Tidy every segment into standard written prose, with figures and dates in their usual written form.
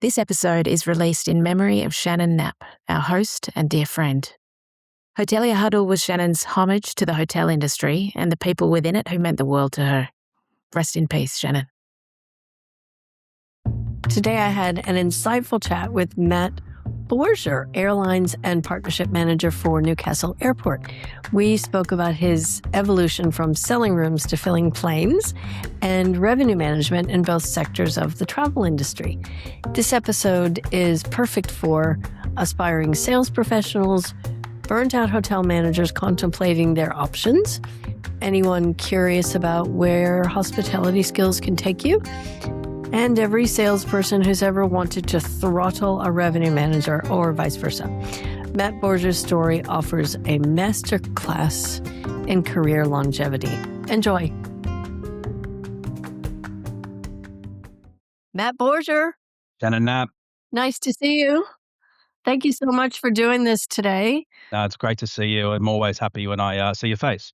This episode is released in memory of Shannon Knapp, our host and dear friend. Hotelier Huddle was Shannon's homage to the hotel industry and the people within it who meant the world to her. Rest in peace, Shannon. Today I had an insightful chat with Matt Borger, Airlines and Partnership Manager for Newcastle Airport. We spoke about his evolution from selling rooms to filling planes and revenue management in both sectors of the travel industry. This episode is perfect for aspiring sales professionals, burnt-out hotel managers contemplating their options, anyone curious about where hospitality skills can take you, and every salesperson who's ever wanted to throttle a revenue manager or vice versa. Matt Borger's story offers a masterclass in career longevity. Enjoy. Matt Borger. Shannon Knapp. Nice to see you. Thank you so much for doing this today. It's great to see you. I'm always happy when I see your face.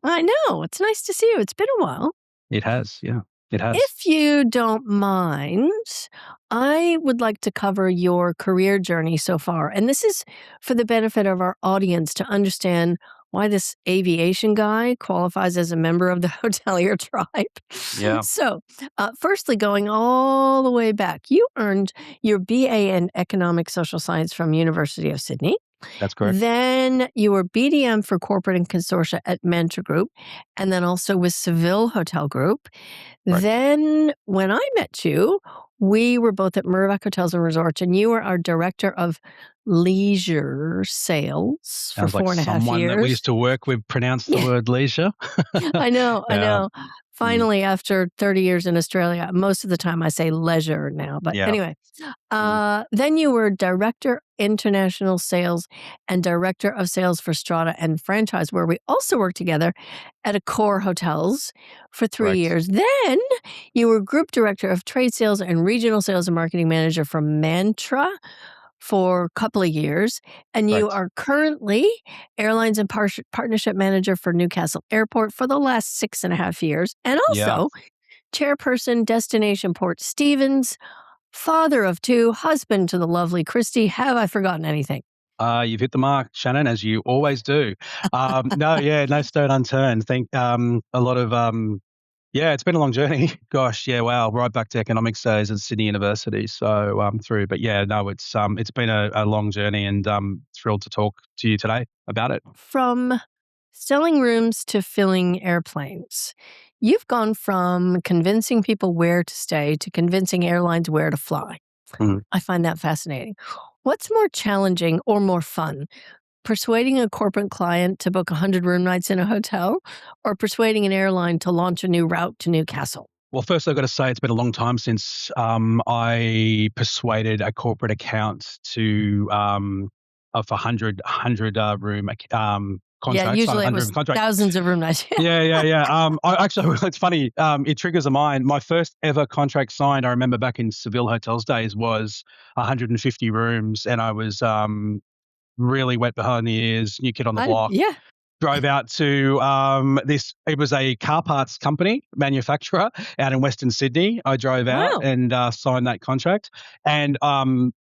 I know. It's nice to see you. It's been a while. It has, yeah. It has. If you don't mind, I would like to cover your career journey so far. And this is for the benefit of our audience to understand why this aviation guy qualifies as a member of the hotelier tribe. Yeah. So, firstly, going all the way back, you earned your BA in Economic Social Science from University of Sydney. That's correct. Then you were BDM for corporate and consortia at Mantra Group, and then also with Seville Hotel Group. Right. Then when I met you, we were both at Mirvac Hotels and Resorts, and you were our director of leisure sales for Sounds like 4.5 someone years. that we used to work with pronounced the word leisure. I know. Yeah. Finally, after 30 years in Australia, most of the time I say leisure now. But Yeah. anyway, then you were Director International Sales and Director of Sales for Strata and Franchise, where we also worked together at Accor Hotels for 3 Right. years. Then you were Group Director of Trade Sales and Regional Sales and Marketing Manager for Mantra for a couple of years, and you Right. are currently Airlines and Partnership Manager for Newcastle Airport for the last 6.5 years, and Yeah. also Chairperson, Destination Port Stevens, father of 2, husband to the lovely Christy. Have I forgotten anything? You've hit the mark, Shannon, as you always do. No stone unturned. A lot of it's been a long journey. Gosh, yeah, wow, right back to economics days at Sydney University. So through, but yeah, no, it's been a long journey, and thrilled to talk to you today about it. From selling rooms to filling airplanes, you've gone from convincing people where to stay to convincing airlines where to fly. Mhm. I find that fascinating. What's more challenging or more fun? Persuading a corporate client to book 100 room nights in a hotel, or persuading an airline to launch a new route to Newcastle? Well, first I've got to say it's been a long time since I persuaded a corporate account to of 100 room contracts. Yeah, usually it 100 was contract. thousands of room nights. Yeah. I actually, it's funny. It triggers a mind. My first ever contract signed, I remember back in Seville Hotels days, was 150 rooms, and I was really wet behind the ears, new kid on the block. Yeah. Drove out to it was a car parts company, manufacturer out in Western Sydney. I drove out Wow. and signed that contract. And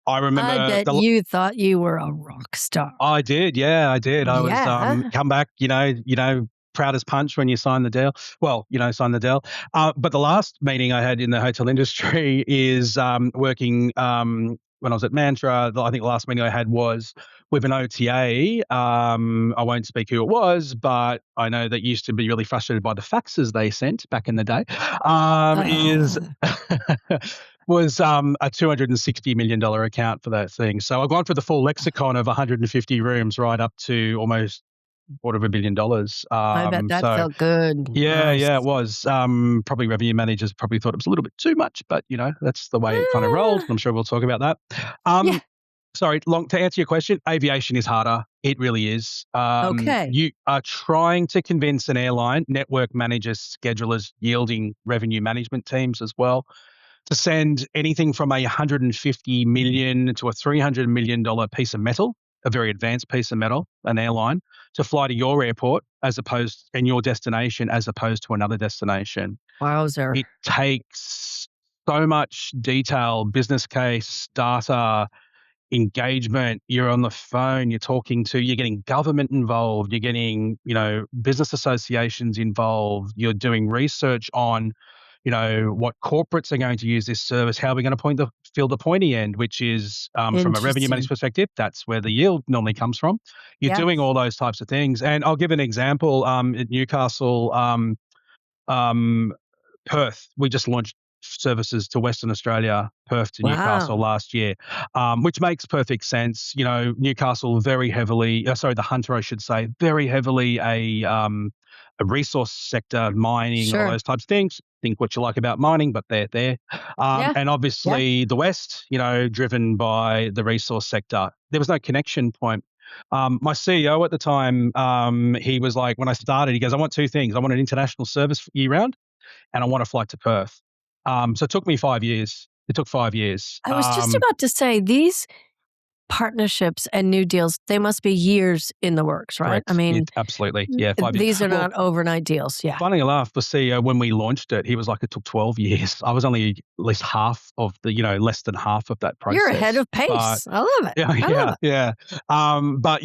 I remember I bet you thought you were a rock star. I did. Yeah, I did. I Yeah. was come back, proud as punch when you sign the deal. Well, sign the deal. But the last meeting I had in the hotel industry is working when I was at Mantra. I think the last meeting I had was with an OTA. I won't speak who it was, but I know that used to be really frustrated by the faxes they sent back in the day. Was a $260 million account for that thing. So I've gone for the full lexicon of 150 rooms right up to almost $250 million. I bet that felt good. Yeah, Nice. yeah, it was. Probably revenue managers probably thought it was a little bit too much, but that's the way it kind of rolled. I'm sure we'll talk about that. Yeah. Sorry, to answer your question, aviation is harder. It really is. Okay. You are trying to convince an airline, network managers, schedulers, yielding revenue management teams as well, to send anything from a $150 million to a $300 million piece of metal, a very advanced piece of metal, an airline, to fly to your airport and your destination as opposed to another destination. Wowzer. It takes so much detail, business case, data, engagement. You're on the phone, you're getting government involved, you're getting, business associations involved, you're doing research on, what corporates are going to use this service, how we're going to fill the pointy end, which is from a revenue Interesting. management perspective, that's where the yield normally comes from. You're Yeah. doing all those types of things. And I'll give an example at Newcastle. Um, Perth, we just launched services to Western Australia, Perth to Newcastle Wow. last year, which makes perfect sense. Newcastle very heavily, the Hunter, I should say, very heavily a resource sector, mining, all Sure. those types of things. Think what you like about mining, but they're there. Yeah. And obviously the West, driven by the resource sector. There was no connection point. My CEO at the time, he was like, when I started, he goes, I want two things. I want an international service year round, and I want to fly to Perth. So it took me 5 years. It took 5 years. I was just about to say, these partnerships and new deals, they must be years in the works, right? Correct. I mean, Absolutely. Yeah, 5 years. these are Well, not overnight deals. Yeah. funny enough, the CEO, when we launched it, he was like, it took 12 years. I was only at least half of less than half of that process. You're ahead of pace. But I love it. I love it. yeah. But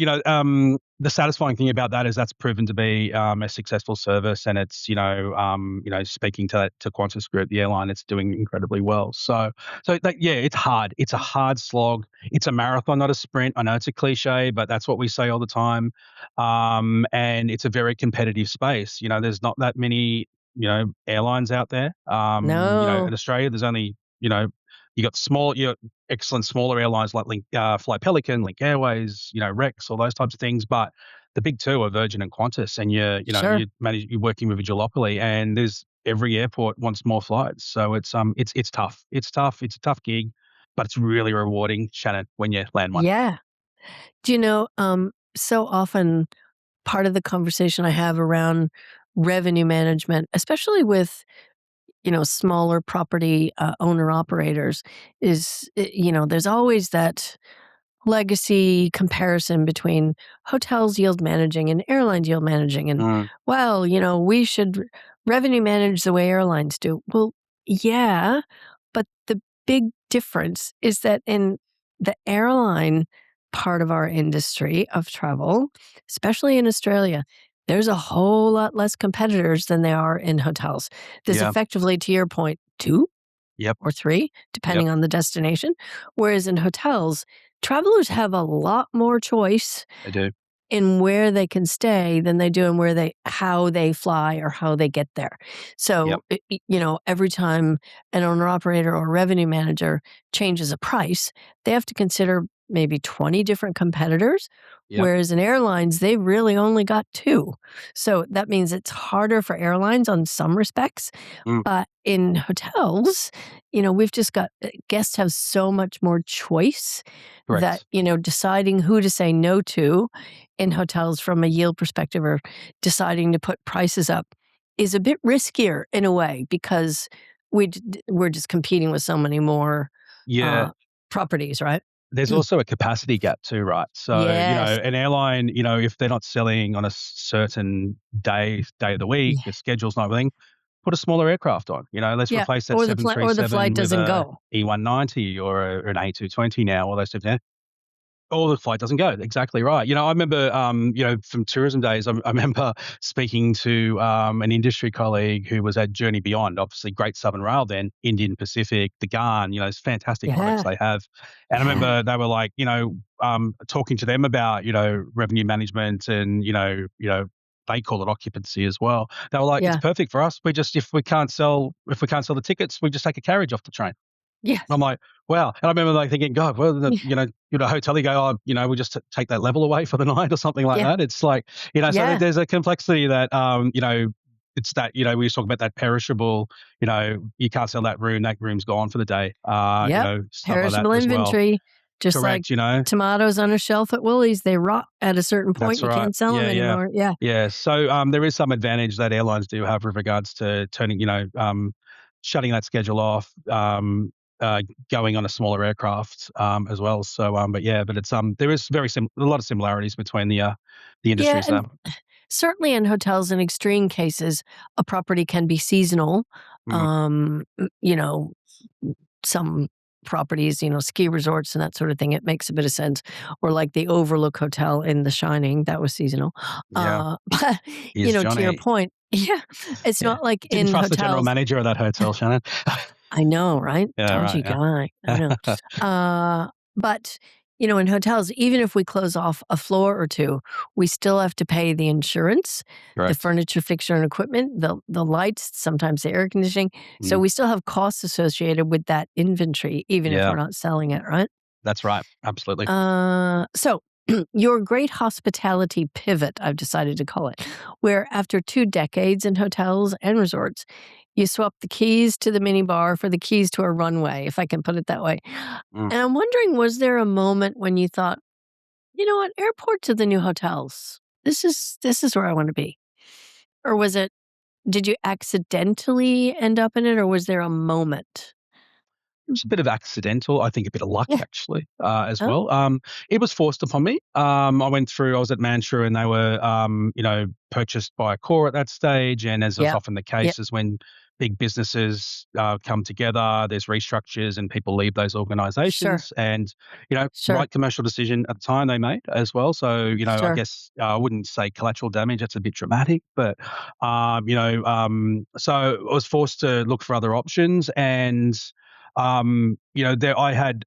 the satisfying thing about that is that's proven to be a successful service, and it's speaking to Qantas Group, the airline, it's doing incredibly well. So it's hard. It's a hard slog. It's a marathon, not a sprint. I know it's a cliche, but that's what we say all the time. And it's a very competitive space. There's not that many airlines out there. No. In Australia, there's only you got excellent smaller airlines like Fly Pelican, Link Airways, Rex, all those types of things. But the big two are Virgin and Qantas, and Sure. you're working with a duopoly, and there's every airport wants more flights. So it's tough. It's tough. It's a tough gig, but it's really rewarding, Shannon, when you land one. Yeah. Do you know, so often part of the conversation I have around revenue management, especially with smaller property owner operators, is there's always that legacy comparison between hotels yield managing and airlines yield managing, and well, we should revenue manage the way airlines do. Well, yeah, but the big difference is that in the airline part of our industry of travel, especially in Australia, there's a whole lot less competitors than there are in hotels. There's Yeah. effectively, to your point, two Yep. or three, depending on the destination. Whereas in hotels, travelers have a lot more choice They do. in where they can stay than they do in how they fly or how they get there. So, every time an owner operator or revenue manager changes a price, they have to consider maybe 20 different competitors. Yep. Whereas in airlines, they've really only got two. So that means it's harder for airlines on some respects. But in hotels, we've just got guests have so much more choice Correct. that, deciding who to say no to in hotels from a yield perspective or deciding to put prices up is a bit riskier in a way because we're just competing with so many more properties, right? There's also a capacity gap too, right? So, Yes. an airline, if they're not selling on a certain day of the week, Yeah. the schedule's not everything, put a smaller aircraft on. Let's Yeah. replace that Or the flight 737 with doesn't a go. E190 or an A220 now, all those stuff. Or the flight doesn't go. Exactly right. I remember, from tourism days, I remember speaking to an industry colleague who was at Journey Beyond, obviously Great Southern Rail then, Indian Pacific, the Garn, it's fantastic products they have. And I remember they were like, talking to them about, revenue management and, they call it occupancy as well. They were like, it's perfect for us. If we can't sell the tickets, we just take a carriage off the train. Yes. I'm like, wow. And I remember thinking, God, well, hotelier go, we just take that level away for the night or something like that. It's like, so there's a complexity that, it's that, we talk about that perishable, you can't sell that room's gone for the day. Stuff Perishable like that inventory. as well. Just Correct, like tomatoes on a shelf at Woolies, they rot at a certain point. That's You right. can't sell them anymore. Yeah. Yeah. So there is some advantage that airlines do have with regards to turning, shutting that schedule off, going on a smaller aircraft as well. So, but it's there is a lot of similarities between the industries. And certainly in hotels, in extreme cases, a property can be seasonal. Mm. some properties, ski resorts and that sort of thing, it makes a bit of sense. Or like the Overlook Hotel in The Shining, that was seasonal. Yeah. But, Is to your Johnny. point, it's Yeah. not like Didn't in trust the general hotels. manager of that hotel, Shannon. I know, right? Yeah, Dodgy right. Yeah. guy. I know. But, in hotels, even if we close off a floor or two, we still have to pay the insurance, the Correct. furniture, fixture, and equipment, the lights, sometimes the air conditioning. So we still have costs associated with that inventory, even if Yeah, we're not selling it, right? that's right. Absolutely. So your great hospitality pivot, I've decided to call it, where after 2 decades in hotels and resorts, you swap the keys to the minibar for the keys to a runway, if I can put it that way. Mm. And I'm wondering, was there a moment when you thought, you know what, airports are the new hotels. This is where I want to be. Or did you accidentally end up in it, or was there a moment? It was a bit of accidental, I think a bit of luck Yeah. actually, as Oh, well. It was forced upon me. I was at Mantra and they were, purchased by Accor at that stage. And as is yeah. often the Yeah. case is when big businesses come together, there's restructures and people leave those Sure. organizations. And, Sure. right commercial decision at the time they made as well. So, I Sure. guess I wouldn't say collateral damage, that's a bit dramatic, but, so I was forced to look for other options. And I had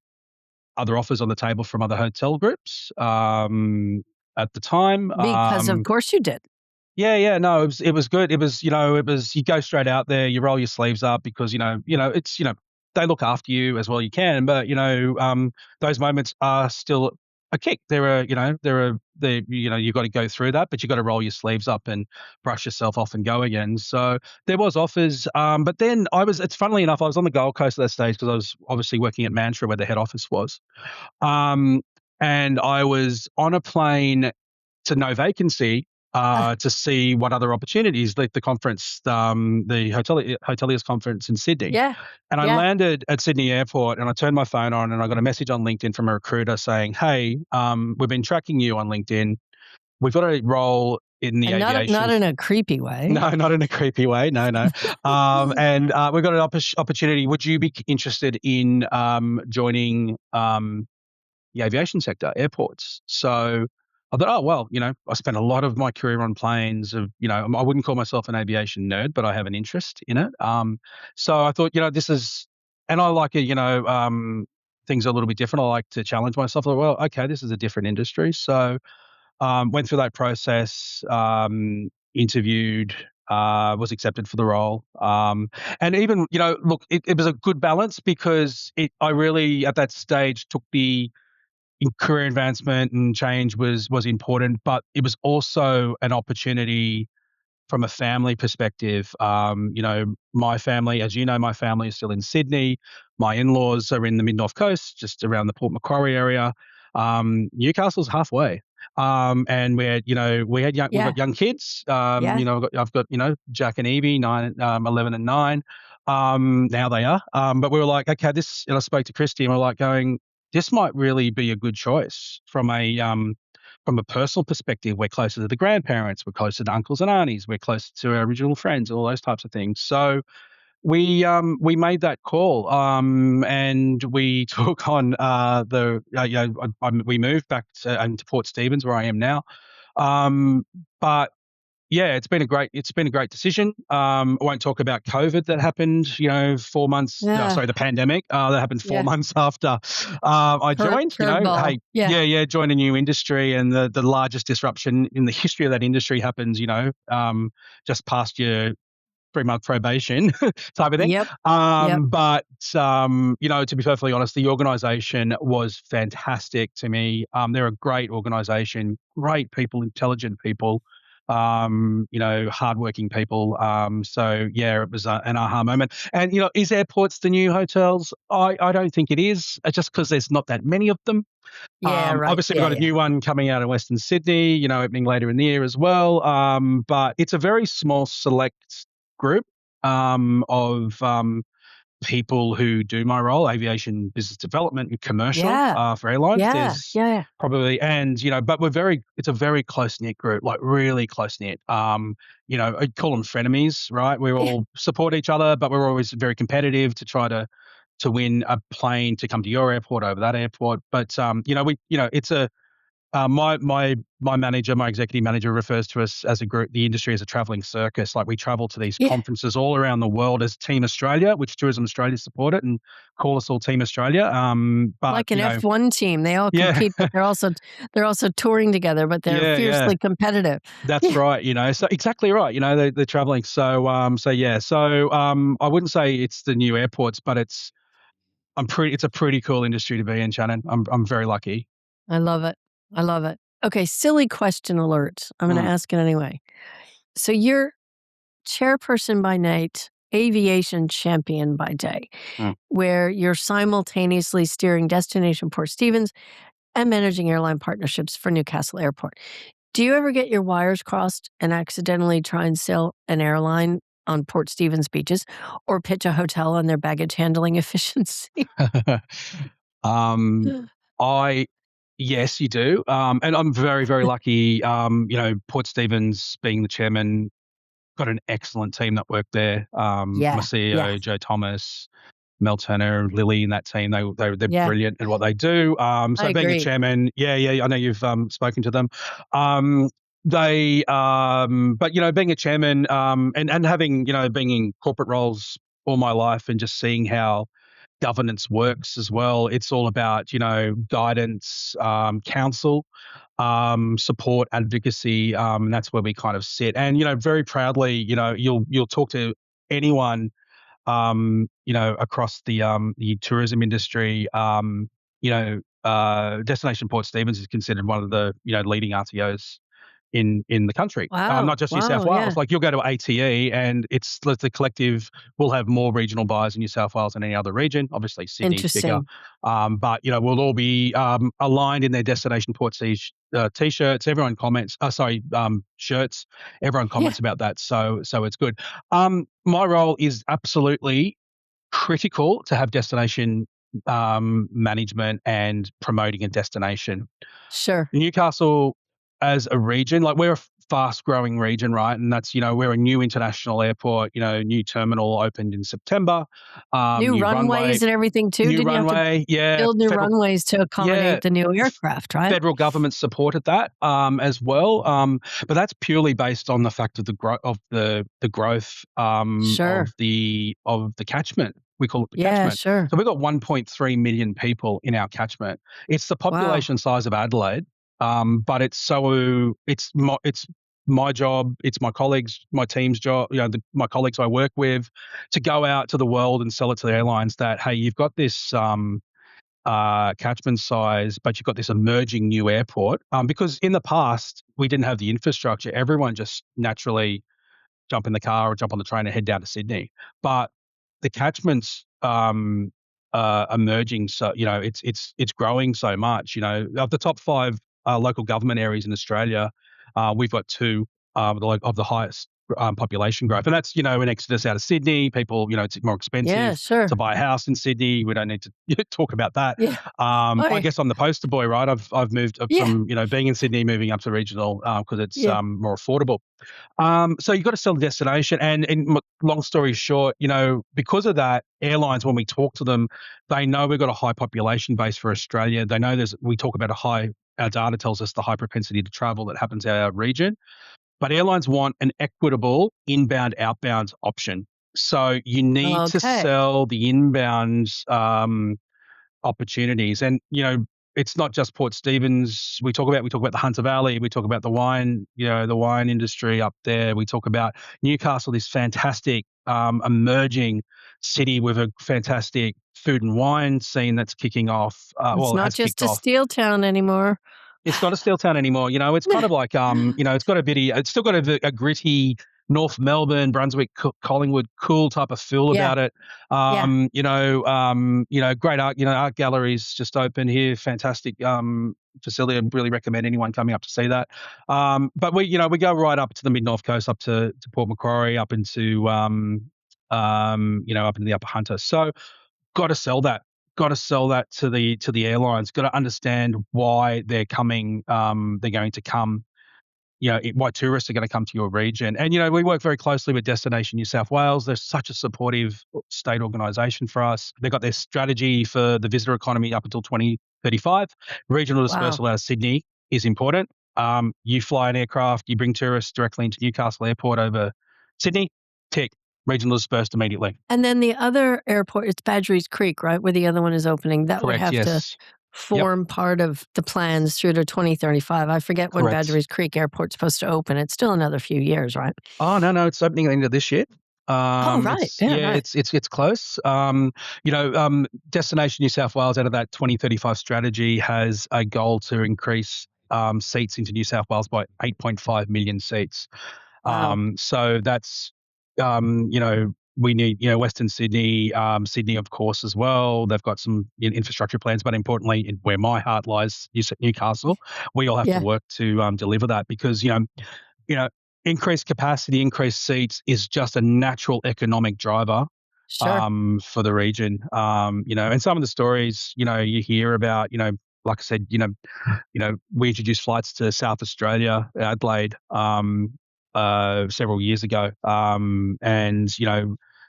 other offers on the table from other hotel groups at the time. Because of course you did. Yeah, no, it was good. You go straight out there, you roll your sleeves up because it's they look after you as well you can, but those moments are still a kick. You've got to go through that, but you got to roll your sleeves up and brush yourself off and go again. So there was offers, but then it's funnily enough, I was on the Gold Coast at that stage because I was obviously working at Mantra where the head office was, um, and I was on a plane to no vacancy to see what other opportunities, like the conference, the hoteliers conference in Sydney. Yeah. And I Yeah. landed at Sydney Airport and I turned my phone on and I got a message on LinkedIn from a recruiter saying, "Hey, we've been tracking you on LinkedIn. We've got a role in the And not aviation." in a creepy way. No, not in a creepy way. No, no. And we've got an opportunity. Would you be interested in joining the aviation sector, airports? So I thought, oh, well, I spent a lot of my career on planes I wouldn't call myself an aviation nerd, but I have an interest in it. So I thought, this is, and I like things are a little bit different. I like to challenge myself. I thought, well, okay, this is a different industry. So went through that process, interviewed, was accepted for the role. And even, look, it was a good balance because I really, at that stage, took the career advancement and change was important, but it was also an opportunity from a family perspective. My family, as you know, my family is still in Sydney. My in-laws are in the mid-north coast, just around the Port Macquarie area. Newcastle's halfway. And we've Yeah. got young kids. Yeah. I've got Jack and Evie, 11 and 9. Now they are. But we were like, okay, and I spoke to Christy and we're like going, this might really be a good choice from a personal perspective. We're closer to the grandparents, we're closer to uncles and aunties, we're closer to our original friends, all those types of things. So we made that call, and we took on we moved back into Port Stephens where I am now. But yeah, it's been a great decision. I won't talk about COVID that happened, 4 months. No, Yeah. sorry, the pandemic that happened 4 Yeah. months after I joined. Curveball. Hey, Yeah. yeah, joined a new industry, and the largest disruption in the history of that industry happens, just past your 3-month probation type of thing. Yep. Yep. But to be perfectly honest, the organisation was fantastic to me. They're a great organisation, great people, intelligent people, hardworking people. So yeah, it was an aha moment. And is airports the new hotels? I don't think it is, just because there's not that many of them. Yeah. Right. Obviously, we've Yeah. got a Yeah. new one coming out in Western Sydney, opening later in the year as well. But it's a very small select group of people who do my role, aviation business development and commercial Yeah. for airlines. Yeah. There's Yeah. probably, and but it's a very close knit group, like really close knit. I'd call them frenemies, right? We all support each other, but we're always very competitive to try to to win a plane to come to your airport over that airport. But it's a my manager, my executive manager, refers to us as a group, the industry, as a traveling circus. Like, we travel to these Yeah. conferences all around the world as Team Australia, which Tourism Australia support it and call us all Team Australia. But like an F1 team, they all Yeah. compete, but they're also touring together, but they're Yeah, fiercely competitive. that's Yeah. right. So exactly right. They're traveling. So I wouldn't say it's the new airports, but it's a pretty cool industry to be in, Shannon. I'm very lucky. I love it. I love it. Okay, silly question alert. I'm going to ask it anyway. So you're chairperson by night, aviation champion by day, where you're simultaneously steering Destination Port Stevens and managing airline partnerships for Newcastle Airport. Do you ever get your wires crossed and accidentally try and sell an airline on Port Stevens beaches, or pitch a hotel on their baggage handling efficiency? Yes, you do. And I'm very, very lucky. Port Stevens, being the chairman, got an excellent team that work there. My Yeah. CEO, Joe Thomas, Mel Turner, Lily, and that team, they're Yeah. brilliant at what they do. So I being a agree. chairman, I know you've spoken to them. Being a chairman, and having, being in corporate roles all my life and just seeing how governance works as well. It's all about, guidance, counsel, support, advocacy. And that's where we kind of sit. And, very proudly, you'll talk to anyone, across the tourism industry. Destination Port Stevens is considered one of the, leading RTOs in the country, Wow. not just New South Yeah. Wales. Like, you'll go to ATE and it's the collective will have more regional buyers in New South Wales than any other region. Obviously, Sydney's bigger, but we'll all be aligned in their Destination Port t-shirts. Everyone comments. Shirts. Everyone comments about that. So it's good. My role is absolutely critical to have destination management and promoting a destination. Sure. Newcastle as a region, like, we're a fast-growing region, right? And that's, we're a new international airport. New terminal opened in September. New runways and everything too. New Didn't you have to runway, build new runways to accommodate the new aircraft, right? Federal government supported that as well, but that's purely based on the fact of the growth of the growth Sure. of the catchment. We call it the Yeah, catchment. sure. So we've got 1.3 million people in our catchment. It's the population size of Adelaide, but it's my job, it's my colleagues, my team's job, my colleagues I work with, to go out to the world and sell it to the airlines that, hey, you've got this catchment size, but you've got this emerging new airport. Because in the past, we didn't have the infrastructure. Everyone just naturally jump in the car or jump on the train and head down to Sydney. But the catchment's emerging, so it's growing so much. Of the top 5 local government areas in Australia, we've got 2 of the highest population growth, and that's an exodus out of Sydney. People, it's more expensive to buy a house in Sydney. We don't need to talk about that. Yeah. I guess I'm the poster boy, right? I've moved up from being in Sydney, moving up to regional because it's more affordable. So you've got to sell the destination, and long story short, because of that, airlines, when we talk to them, they know we've got a high population base for Australia. They know we talk about our data tells us the high propensity to travel that happens in our region. But airlines want an equitable inbound, outbound option. So you need to sell the inbound opportunities. And, it's not just Port Stevens. We talk about the Hunter Valley. We talk about the wine, the wine industry up there. We talk about Newcastle, this fantastic emerging city with a fantastic food and wine scene that's kicking off. It's not just a steel town anymore. It's not a steel town anymore. It's kind of like, it's got it's still got a gritty North Melbourne, Brunswick, Collingwood, cool type of feel about it. Great art, art galleries just open here. Fantastic facility. I really recommend anyone coming up to see that. But we go right up to the mid-north coast, up to Port Macquarie, up into, up into the Upper Hunter. So got to sell that. Got to sell that to the airlines. Got to understand why they're coming. They're going to come. why tourists are going to come to your region. And, we work very closely with Destination New South Wales. They're such a supportive state organisation for us. They've got their strategy for the visitor economy up until 2035. Regional dispersal out of Sydney is important. You fly an aircraft, you bring tourists directly into Newcastle Airport over Sydney, tick, regional dispersed immediately. And then the other airport, it's Badgerys Creek, right, where the other one is opening. That would Correct, have to yes. form part of the plans through to 2035. I forget when Correct. Badgerys Creek Airport's supposed to open. It's still another few years, right? Oh, no, it's opening at the end of this year. Right. It's close. Destination New South Wales, out of that 2035 strategy, has a goal to increase seats into New South Wales by 8.5 million seats. Wow. So that's, we need, Western Sydney, Sydney, of course, as well. They've got some infrastructure plans, but importantly, where my heart lies, Newcastle, we all have to work to deliver that because, increased capacity, increased seats is just a natural economic driver for the region. And some of the stories, you hear about, like I said, we introduced flights to South Australia, Adelaide, several years ago. And,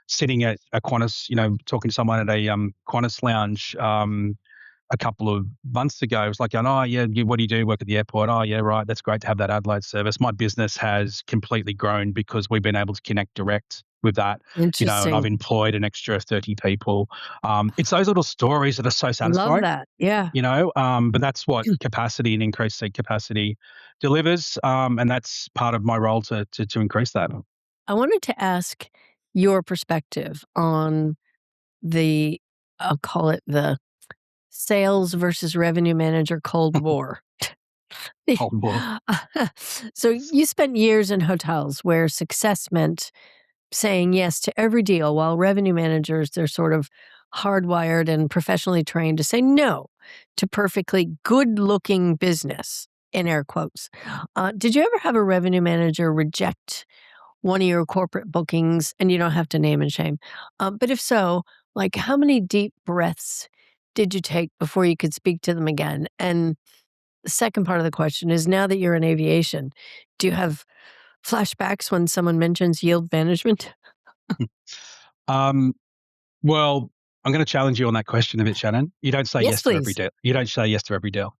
sitting at a Qantas, talking to someone at a Qantas lounge a couple of months ago, it was like, oh, yeah, what do you do? Work at the airport? Oh, yeah, right. That's great to have that Adelaide service. My business has completely grown because we've been able to connect direct with that. Interesting. And I've employed an extra 30 people. It's those little stories that are so satisfying. Love that. Yeah. But that's what capacity and increased seat capacity delivers. And that's part of my role to increase that. I wanted to ask your perspective on I'll call it the sales versus revenue manager Cold War. Cold War. So you spent years in hotels where success meant saying yes to every deal, while revenue managers, they're sort of hardwired and professionally trained to say no to perfectly good-looking business, in air quotes. Did you ever have a revenue manager reject one of your corporate bookings? And you don't have to name and shame. But if so, like how many deep breaths did you take before you could speak to them again? And the second part of the question is, now that you're in aviation, do you have flashbacks when someone mentions yield management? Well, I'm going to challenge you on that question a bit, Shannon. You don't say yes to every deal. You don't say yes to every deal.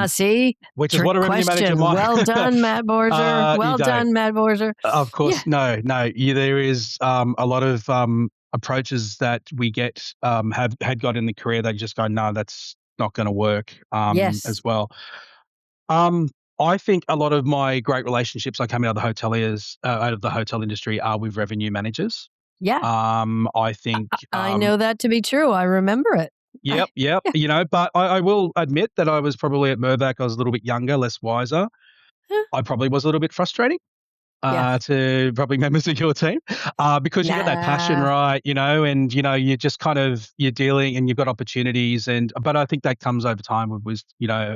See? Which is what a revenue manager might. Well done, Matt Borger. Well done, Matt Borger. Of course, no. There is a lot of approaches that we get, had got in the career that you just go, no, that's not going to work as well. I think a lot of my great relationships I come out of the hotel industry are with revenue managers. Yeah. I think I know that to be true. I remember it. Yep. But I will admit that I was probably at Mirvac, I was a little bit younger, less wiser. I probably was a little bit frustrating to probably members of your team because you got that passion, right? And you just kind of, you're dealing and you've got opportunities, but I think that comes over time with the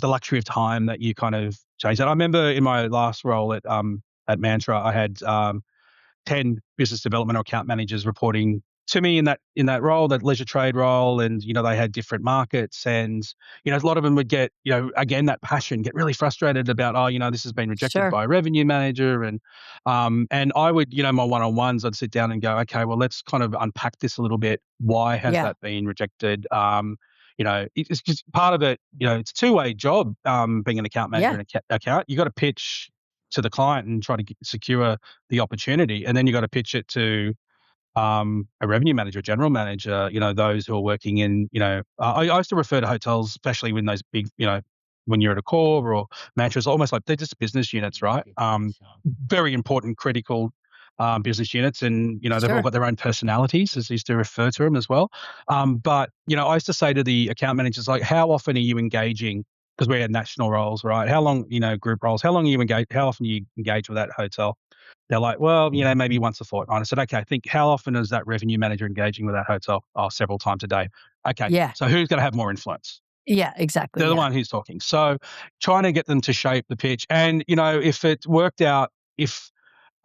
luxury of time that you kind of change that. I remember in my last role at Mantra, I had 10 business development or account managers reporting to me in that role, that leisure trade role, and they had different markets, and a lot of them would get again that passion, get really frustrated about this has been rejected by a revenue manager, and I would my one-on-ones, I'd sit down and go, okay, well, let's kind of unpack this a little bit. Why has that been rejected? It's just part of it. It's a two-way job. Being an account manager and account, you got to pitch to the client and try to secure the opportunity, and then you got to pitch it to a revenue manager, general manager. Those who are working in. I used to refer to hotels, especially when those big, when you're at a core or Mantras, almost like they're just business units, right? Very important, critical business units, and they've all got their own personalities, as I used to refer to them as well. But I used to say to the account managers, like, how often are you engaging? Because we had national roles, right? How long, group roles? How long are you engage? How often do you engage with that hotel? They're like, well, maybe once a fortnight. I said, okay, think how often is that revenue manager engaging with that hotel? Oh, several times a day. Okay, so who's going to have more influence? Yeah, exactly. They're the one who's talking. So trying to get them to shape the pitch, and if it worked out, that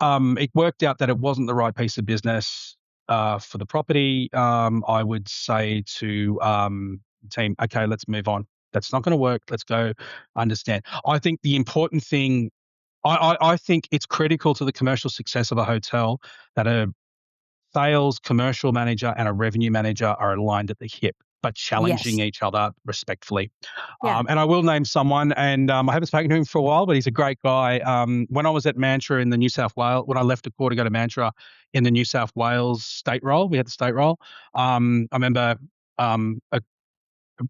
it wasn't the right piece of business for the property, I would say to the team, okay, let's move on. That's not going to work. Let's go understand. I think the important thing, I think it's critical to the commercial success of a hotel that a sales, commercial manager, and a revenue manager are aligned at the hip, but challenging Yes. each other respectfully. Yeah. And I will name someone, and I haven't spoken to him for a while, but he's a great guy. When I was at Mantra in the New South Wales, when I left the Core to go to Mantra in the New South Wales state role, we had the state role. I remember a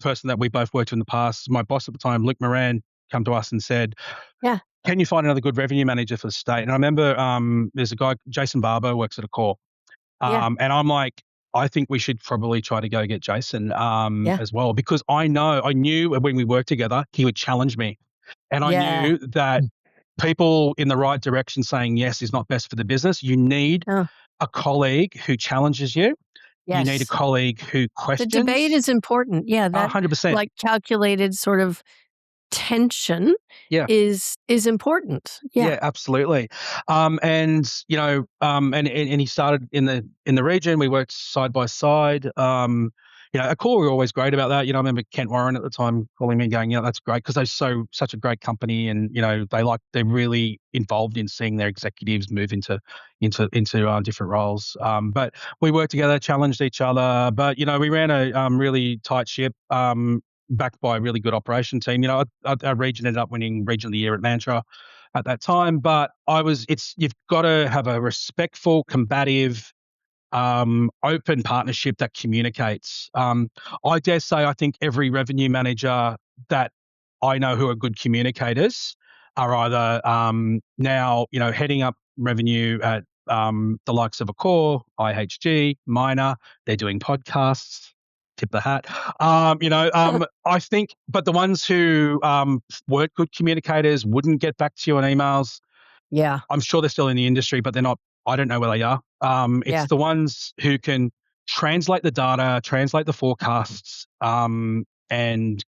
person that we both worked with in the past, my boss at the time, Luke Moran, come to us and said, Yeah. can you find another good revenue manager for the state? And I remember there's a guy, Jason Barber, works at a Core. Yeah. And I'm like, I think we should probably try to go get Jason Yeah. as well, because I knew when we worked together, he would challenge me. And I Yeah. knew that people in the right direction saying yes is not best for the business. You need Oh, a colleague who challenges you. You need a yes. colleague who The questions. debate is important. Yeah, that 100%. like calculated sort of tension Yeah. is important. Yeah. Yeah, absolutely. And he started in the region. We worked side by side. At Core, we were always great about that. I remember Kent Warren at the time calling me and going, that's great, because they're such a great company, and they're really involved in seeing their executives move into different roles. But we worked together, challenged each other. But we ran a really tight ship. Backed by a really good operation team. Our region ended up winning Region of the Year at Mantra at that time. But you've got to have a respectful, combative, open partnership that communicates. I dare say I think every revenue manager that I know who are good communicators are either now heading up revenue at the likes of Accor, IHG, Minor. They're doing podcasts. Tip the hat. I think, but the ones who weren't good communicators, wouldn't get back to you on emails. Yeah. I'm sure they're still in the industry, but they're not. I don't know where they are. It's the ones who can translate the data, translate the forecasts, and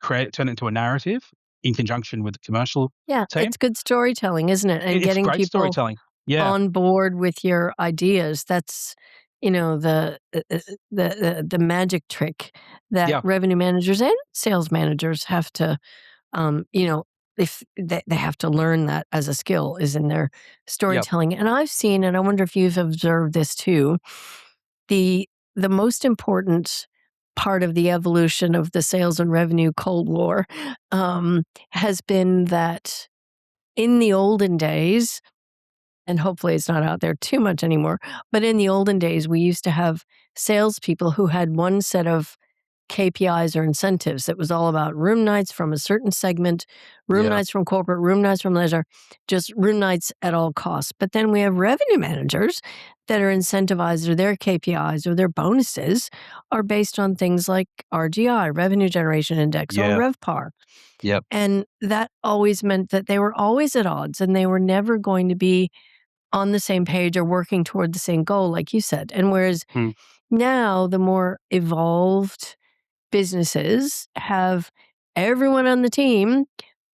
turn it into a narrative in conjunction with the commercial Yeah. team. It's good storytelling, isn't it? And It's getting great people storytelling. Yeah. on board with your ideas. That's the magic trick that Yeah. revenue managers and sales managers have to if they have to learn that as a skill, is in their storytelling. And I've seen, and I wonder if you've observed this too, the most important part of the evolution of the sales and revenue Cold War has been that in the olden days, and hopefully it's not out there too much anymore, but in the olden days, we used to have salespeople who had one set of KPIs or incentives that was all about room nights from a certain segment, room nights from corporate, room nights from leisure, just room nights at all costs. But then we have revenue managers that are incentivized, or their KPIs or their bonuses are based on things like RGI, Revenue Generation Index, or RevPAR. Yep. And that always meant that they were always at odds, and they were never going to be on the same page or working toward the same goal, like you said. And whereas now the more evolved businesses have everyone on the team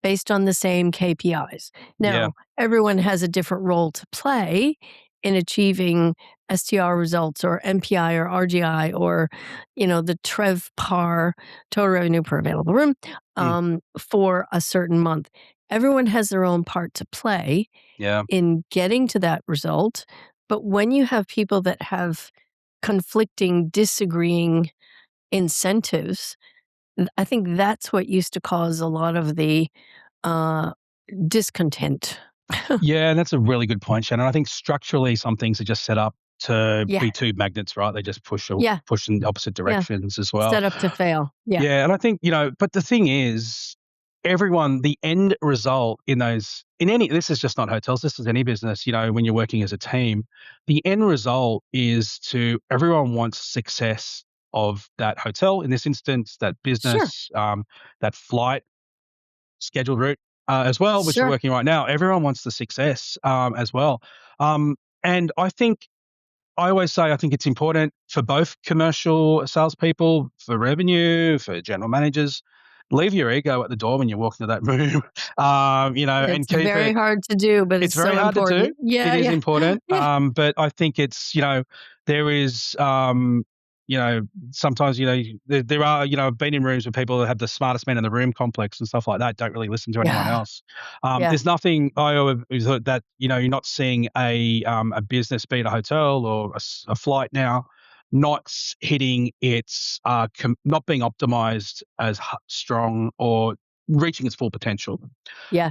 based on the same KPIs. Now, everyone has a different role to play in achieving STR results, or MPI, or RGI, or the TrevPAR, total revenue per available room, for a certain month. Everyone has their own part to play in getting to that result. But when you have people that have conflicting, disagreeing incentives, I think that's what used to cause a lot of the discontent. Yeah, and that's a really good point, Shannon. I think structurally some things are just set up to be two magnets, right? They just push in opposite directions as well. Set up to fail. Yeah, and I think, but the thing is, the end result this is just not hotels, this is any business, when you're working as a team, the end result is everyone wants success of that hotel, in this instance, that business, that flight, scheduled route as well, which we're working right now. Everyone wants the success as well. And I always say, I think it's important for both commercial salespeople, for revenue, for general managers, leave your ego at the door when you walk into that room, and keep it. It's very hard to do, but it's very so hard important. to do. It is important. Yeah. But I think it's, there is, sometimes, there are, I've been in rooms with people that have the smartest man in the room complex and stuff like that, don't really listen to anyone Yeah. else. Yeah. There's nothing, I always thought that, you're not seeing a business, be it a hotel or a flight now, not hitting its, not being optimized as strong or reaching its full potential. Yeah.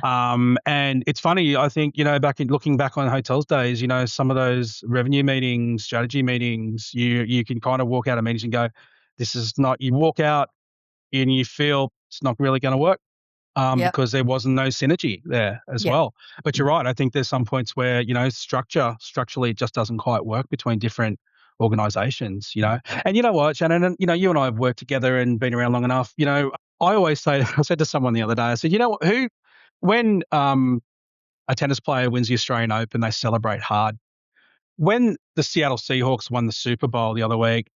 And it's funny, I think, looking back on hotels days, some of those revenue meetings, strategy meetings, you can kind of walk out of meetings and go, this is not, you walk out and you feel it's not really going to work, Yep. because there wasn't no synergy there as Yeah. well. But you're right. I think there's some points where, structurally it just doesn't quite work between different organizations, And you know what, Shannon, and, you and I have worked together and been around long enough, I always say, I said to someone the other day, I said, you know what, when a tennis player wins the Australian Open, they celebrate hard. When the Seattle Seahawks won the Super Bowl the other week,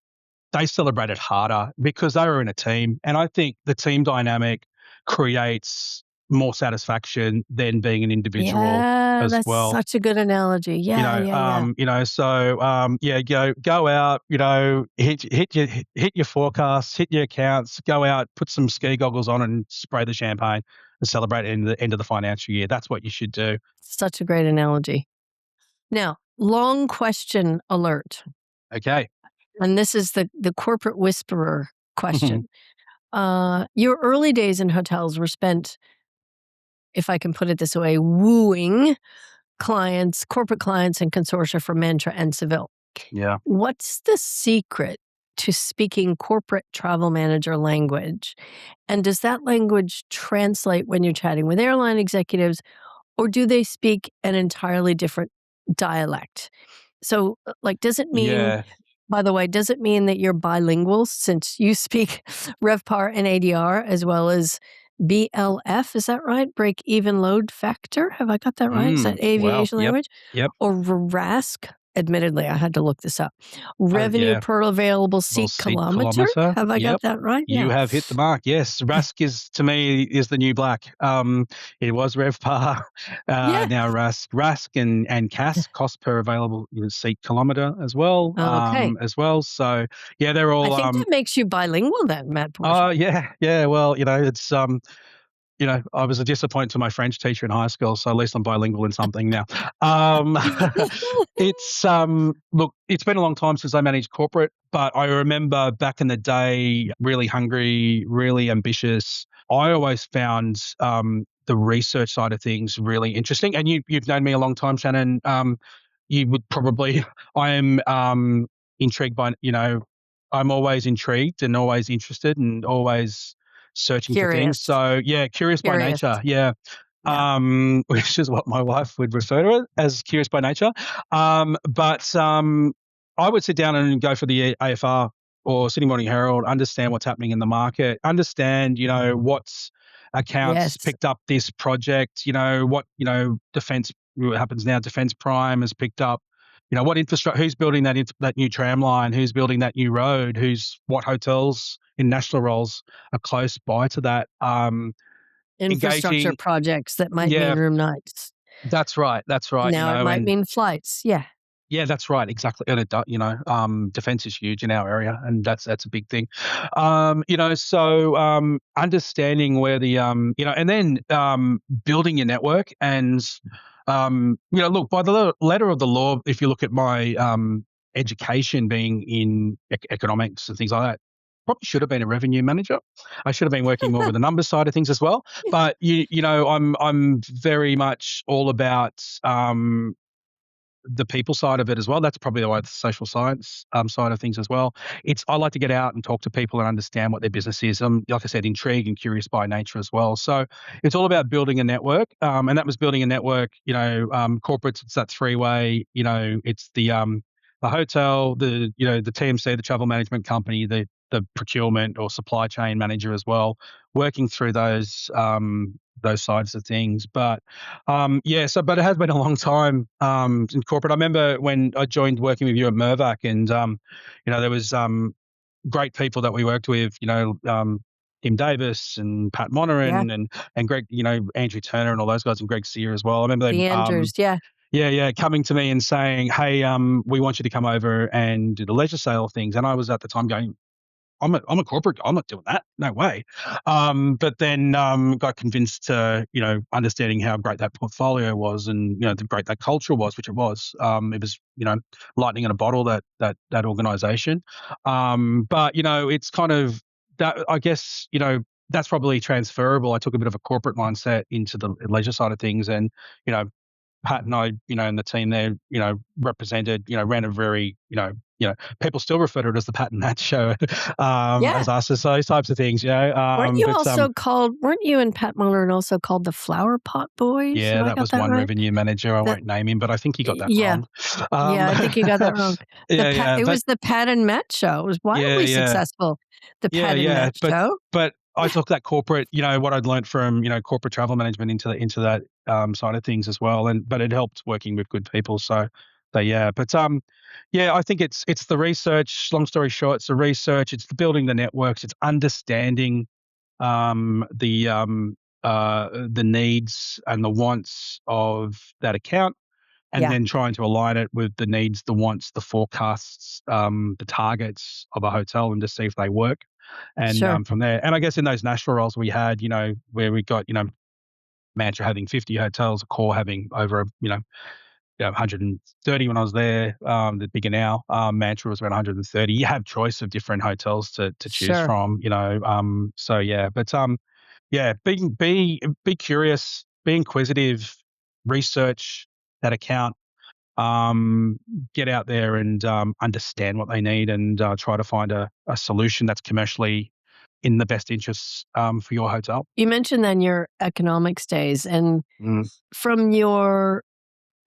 they celebrated harder because they were in a team. And I think the team dynamic creates more satisfaction than being an individual Yeah, as that's well. such a good analogy. Yeah, yeah. So go out, hit your forecasts, hit your accounts, go out, put some ski goggles on and spray the champagne and celebrate in the end of the financial year. That's what you should do. Such a great analogy. Now, long question alert. Okay. And this is the corporate whisperer question. Your early days in hotels were spent, if I can put it this way, wooing clients, corporate clients and consortia for Mantra and Seville. Yeah. What's the secret to speaking corporate travel manager language? And does that language translate when you're chatting with airline executives, or do they speak an entirely different dialect? So, does it mean, Yeah. by the way, does it mean that you're bilingual since you speak RevPAR and ADR as well as BLF? Is that right? Break even load factor? Have I got that right? Is that Wow. aviation Yep. language? Yep. Or RASK? Admittedly, I had to look this up. Revenue Yeah. per available seat Seat kilometer? Have I Yep. got that right? You Yeah. have hit the mark. Yes. RASK to me is the new black. It was RevPAR. Yeah. Now RASK and CASK, cost per available seat kilometer as well. Okay. So yeah, they're all. I think that makes you bilingual then, Matt Borger. Yeah. Well, it's I was a disappointment to my French teacher in high school, so at least I'm bilingual in something now. Look, it's been a long time since I managed corporate, but I remember back in the day, really hungry, really ambitious. I always found the research side of things really interesting. And you've known me a long time, Shannon. You would probably, I am intrigued by, I'm always intrigued and always interested and always searching for things. Curious. So yeah, curious by nature. Yeah. Yeah. Which is what my wife would refer to it as, curious by nature. But I would sit down and go for the AFR or Sydney Morning Herald, understand what's happening in the market, understand, what's accounts picked up this project, what, defense happens now, Defense Prime has picked up, what infrastructure, who's building that new tram line, who's building that new road, what hotels in national roles are close by to that. Infrastructure projects that might mean room nights. That's right. Now it might mean flights. Yeah. Yeah, that's right. Exactly. And defense is huge in our area, and that's a big thing. So understanding where the and then building your network and look, by the letter of the law, if you look at my education being in economics and things like that, probably should have been a revenue manager. I should have been working more with the numbers side of things as well. But I'm very much all about the people side of it as well. That's probably the social science side of things as well. I like to get out and talk to people and understand what their business is. I'm, like I said, intrigued and curious by nature as well. So it's all about building a network, and that was building a network. Corporates, it's that three-way. It's the hotel, the TMC, the travel management company, the procurement or supply chain manager as well, working through those sides of things. But but it has been a long time in corporate. I remember when I joined working with you at Mirvac, and there was great people that we worked with, Tim Davis and Pat Monahan and Greg, Andrew Turner and all those guys, and Greg Sear as well. I remember the Andrews, Yeah, coming to me and saying, "Hey, we want you to come over and do the leisure sale of things." And I was at the time going, I'm a corporate guy. I'm not doing that. No way. But then got convinced to, understanding how great that portfolio was and, the great that culture was, which it was. It was, lightning in a bottle, that organization. But, it's kind of that, I guess, that's probably transferable. I took a bit of a corporate mindset into the leisure side of things and, you know, Pat and I, and the team there, represented, ran a very, people still refer to it as the Pat and Matt show, Yeah. as us, so those types of things, Weren't you but, also called, weren't you and Pat Muller also called the Flower Pot Boys? yeah, Have I that got was that one right? revenue manager. I That, won't name him, but I think he got that yeah. wrong. Yeah, I think you got that wrong. Yeah, It but was the Pat and Matt show. It was wildly yeah. successful. The Pat and Yeah, Matt show. but I took that corporate, what I'd learned from, corporate travel management into that side of things as well, but it helped working with good people. So yeah, but yeah, I think it's the research. Long story short, it's the research. It's the building the networks. It's understanding um, the um, the needs and the wants of that account, and Yeah, then trying to align it with the needs, the wants, the forecasts, the targets of a hotel, and to see if they work. And sure. from there, and I guess in those national roles we had, where we got, Mantra having 50 hotels, Core having over, 130 when I was there, the bigger now. Mantra was around 130. You have choice of different hotels to choose Sure. from, so yeah, but yeah, be curious, be inquisitive, research that account, get out there and understand what they need, and try to find a solution that's commercially in the best interests for your hotel. You mentioned then your economics days, and Mm. from your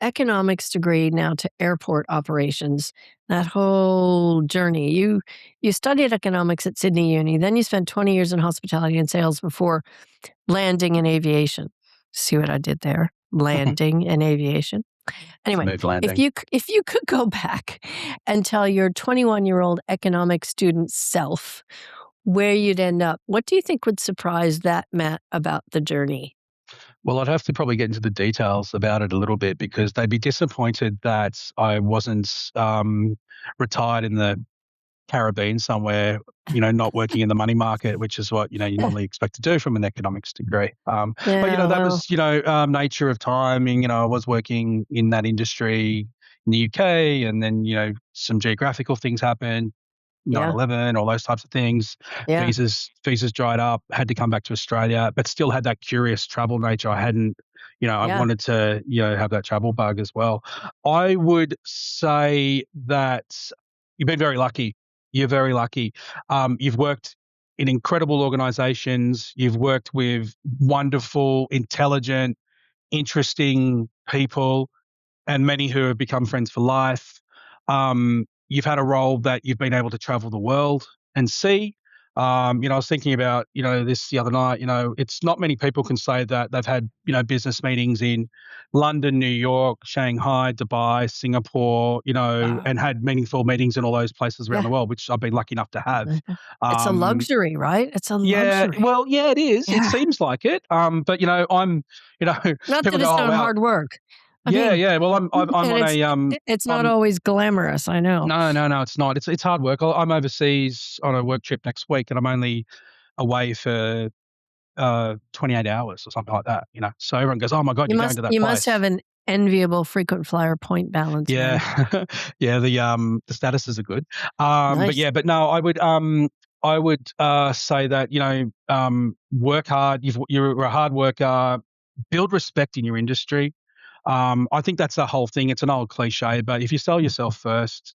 economics degree now to airport operations, that whole journey. You studied economics at Sydney Uni, then you spent 20 years in hospitality and sales before landing in aviation. See what I did there? Landing in aviation. Anyway, Smooth landing. if you could go back and tell your 21-year-old economics student self where you'd end up, what do you think would surprise that Matt about the journey? Well, I'd have to probably get into the details about it a little bit, because they'd be disappointed that I wasn't retired in the Caribbean somewhere, not working in the money market, which is what, you normally expect to do from an economics degree. But, Yeah, that well, was, nature of timing. I was working in that industry in the UK, and then, some geographical things happened. yeah, 9/11, all those types of things. yeah, Visas dried up, had to come back to Australia, but still had that curious travel nature. I hadn't, I yeah. wanted to, have that travel bug as well. I would say that you've been very lucky. You're very lucky. You've worked in incredible organizations. You've worked with wonderful, intelligent, interesting people, and many who have become friends for life. You've had a role that you've been able to travel the world and see. I was thinking about, this the other night. It's not many people can say that they've had, business meetings in London, New York, Shanghai, Dubai, Singapore, Wow. and had meaningful meetings in all those places around Yeah. the world, which I've been lucky enough to have. It's a Um, luxury, right? It's a yeah, luxury. well, yeah, it is. It Yeah. seems like it. But I'm, Not people that go, it's "Oh, not wow." hard work. I Yeah, mean, yeah. Well, I'm and on a it's not I'm always glamorous, I know. no, it's not. It's hard work. I'm overseas on a work trip next week, and I'm only away for 28 hours or something like that. So everyone goes, "Oh my god, you're going to that You must place." have an enviable frequent flyer point balance, Yeah, man. yeah. The statuses are good. Nice. But no, I would say that work hard. You're a hard worker. Build respect in your industry. I think that's the whole thing. It's an old cliche, but if you sell yourself first,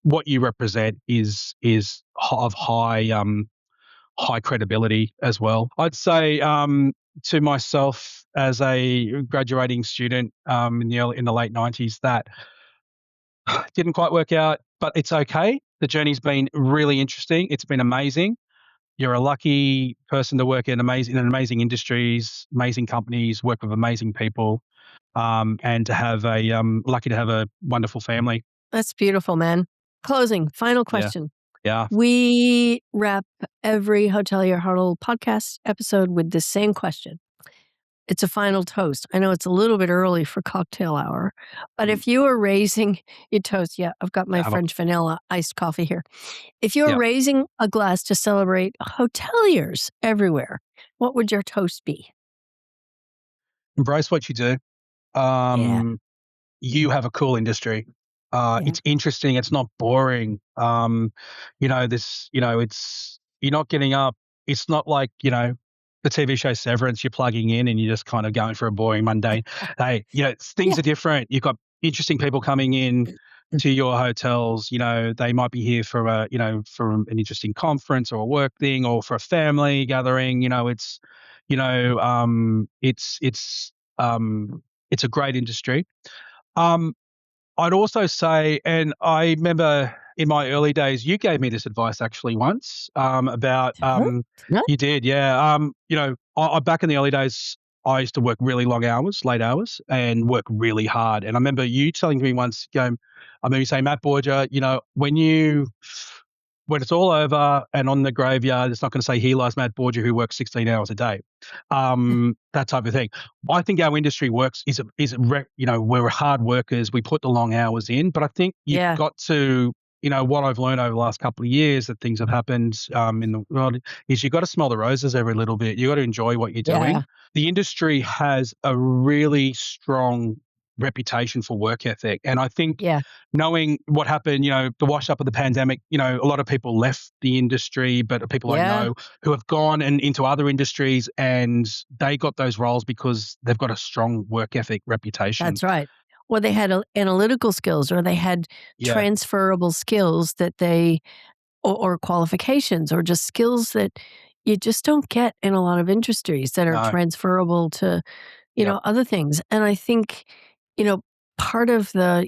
what you represent is of high credibility as well. I'd say to myself as a graduating student in the late 90s, that didn't quite work out, but it's okay. The journey's been really interesting. It's been amazing. You're a lucky person to work in amazing industries, amazing companies, work with amazing people, and to have lucky to have a wonderful family. That's beautiful, man. Closing, final Yeah, question. yeah. We wrap every Hotelier Huddle podcast episode with the same question. it's a final toast. I know it's a little bit early for cocktail hour, but Mm. if you were raising your toast, yeah, I've got my Have a- French vanilla iced coffee here. If you were Yeah. raising a glass to celebrate hoteliers everywhere, what would your toast be? Embrace what you do. Yeah, You have a cool industry. yeah, It's interesting. It's not boring. It's you're not getting up. It's not like, the TV show Severance, you're plugging in and you're just kind of going for a boring, mundane. Hey, yeah, things are different. You've got interesting people coming in to your hotels. They might be here for for an interesting conference or a work thing or for a family gathering. It's a great industry. Um, I'd also say, and I remember in my early days, you gave me this advice actually once, about, huh? Huh? you did, yeah. I back in the early days, I used to work really long hours, late hours, and work really hard. And I remember you telling me once, I remember you saying, Matt Borger, when it's all over and on the graveyard, it's not going to say, here lies Matt Borger who works 16 hours a day. That type of thing. I think our industry works we're hard workers. We put the long hours in, but I think you've Yeah, got to, what I've learned over the last couple of years that things have happened in the world is you've got to smell the roses every little bit. You've got to enjoy what you're doing. yeah, The industry has a really strong reputation for work ethic. And I think yeah, knowing what happened, the wash up of the pandemic, a lot of people left the industry, but people I yeah. know who have gone and into other industries and they got those roles because they've got a strong work ethic reputation. That's right. Well, they had analytical skills or they had Yeah. transferable skills that or qualifications or just skills that you just don't get in a lot of industries that are No. transferable to, Yeah. other things. And I think, you know, part of the,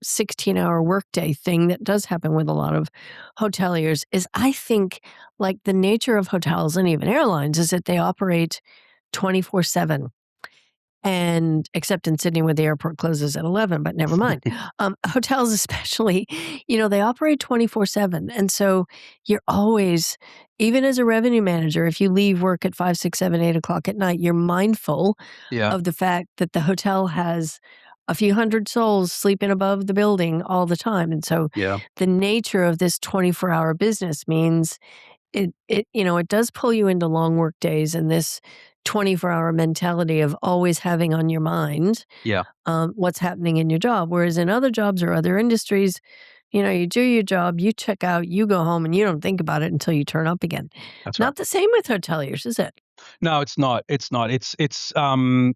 16-hour workday thing that does happen with a lot of hoteliers is I think like the nature of hotels and even airlines is that they operate 24/7. And except in Sydney where the airport closes at 11, but never mind. Hotels especially, they operate 24/7. And so you're always, even as a revenue manager, if you leave work at 5, 6, 7, 8 o'clock at night, you're mindful Yeah. of the fact that the hotel has a few hundred souls sleeping above the building all the time. And so Yeah. the nature of this 24-hour business means it does pull you into long work days and this 24-hour mentality of always having on your mind Yeah. what's happening in your job. Whereas in other jobs or other industries, you do your job, you check out, you go home, and you don't think about it until you turn up again. That's right. Not the same with hoteliers, is it? No, it's not. It's not. It's and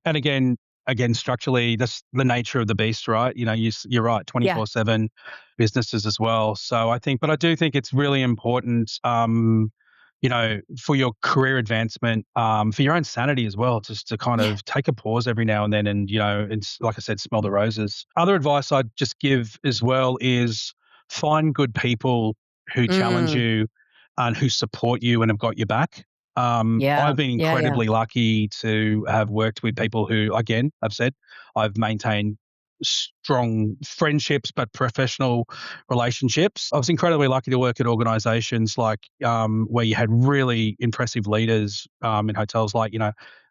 again, structurally, that's the nature of the beast, right? You're right, Yeah, 24/7 businesses as well. So but I do think it's really important, for your career advancement, for your own sanity as well, just to kind yeah. of take a pause every now and then, and like I said, smell the roses. Other advice I'd just give as well is find good people who challenge Mm, you and who support you and have got your back. yeah, I've been yeah, yeah, incredibly lucky to have worked with people who, again, I've said, I've maintained strong friendships, but professional relationships. I was incredibly lucky to work at organizations like where you had really impressive leaders in hotels like,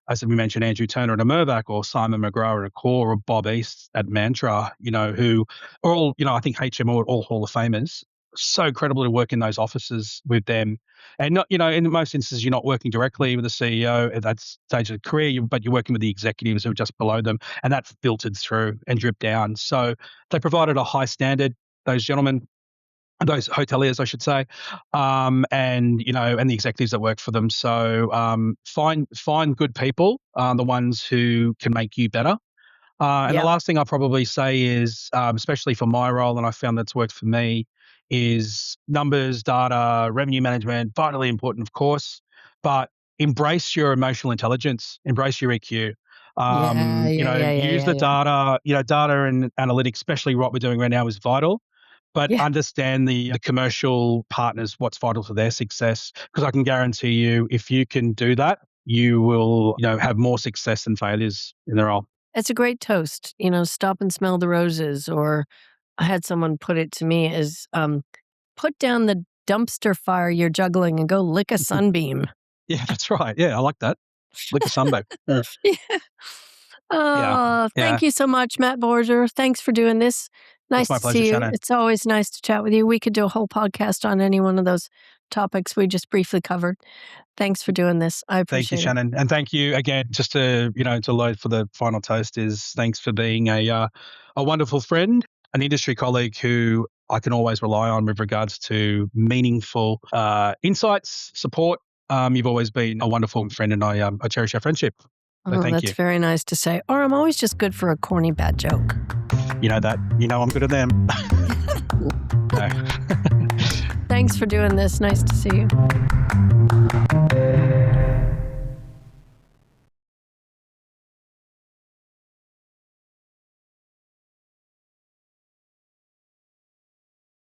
as we mentioned, Andrew Turner at a Mirvac or Simon McGrath at a Core or Bob East at Mantra, who are all, I think HM are all Hall of Famers. So incredible to work in those offices with them. And not, in most instances, you're not working directly with the CEO at that stage of the career, but you're working with the executives who are just below them, and that filtered through and dripped down. So they provided a high standard, those gentlemen, those hoteliers, I should say, and the executives that work for them. So find good people, the ones who can make you better. And the yeah, last thing I'll probably say is, especially for my role, and I found that's worked for me, is numbers, data, revenue management, vitally important, of course, but embrace your emotional intelligence, embrace your EQ. yeah, yeah, yeah, yeah, Use yeah, the yeah. data, data and analytics, especially what we're doing right now is vital, but Yeah. understand the commercial partners, what's vital to their success. Because I can guarantee you, if you can do that, you will, have more success than failures in their role. It's a great toast, stop and smell the roses. Or I had someone put it to me as put down the dumpster fire you're juggling and go lick a sunbeam. Yeah, that's right. Yeah, I like that. lick a sunbow. Yeah. Oh, thank you so much, Matt Borger. Thanks for doing this. Nice It's my to pleasure, see you. Shannon. It's always nice to chat with you. We could do a whole podcast on any one of those topics we just briefly covered. Thanks for doing this. I appreciate Thank you, Shannon. And thank you again, just to load for the final toast is thanks for being a wonderful friend, an industry colleague who I can always rely on with regards to meaningful insights, support. You've always been a wonderful friend, and I cherish our friendship. So thank that's you. very nice to say. Or I'm always just good for a corny bad joke. You know that. You know I'm good at them. Thanks for doing this. Nice to see you.